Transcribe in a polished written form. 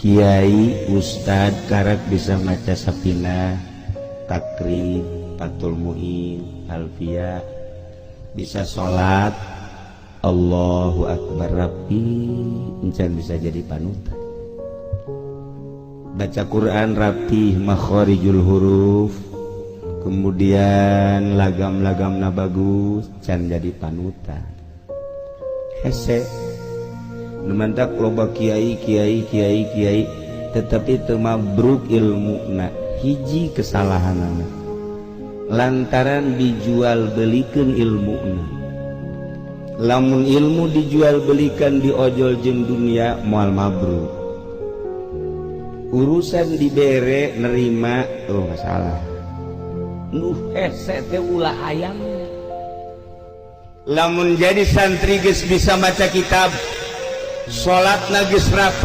Kiai Ustad karak bisa maca sapina takrib Fathul Muin Alfia, bisa sholat Allahu Akbar rapi, encan bisa jadi panutan. Baca Quran rapi makhorijul huruf, kemudian lagam-lagamna bagus, can jadi panutan. Hese nemantak loba kiai tetapi teu mabruk ilmuna, hiji kesalahanana lantaran dijual belikan ilmuna. Lamun ilmu dijual belikan diojol jeung dunia moal mabruk. Urusan dibere nerima nggak salah. Hese teh ulah ayam. Lamun jadi santri geus bisa maca kitab, sholat geus rapi,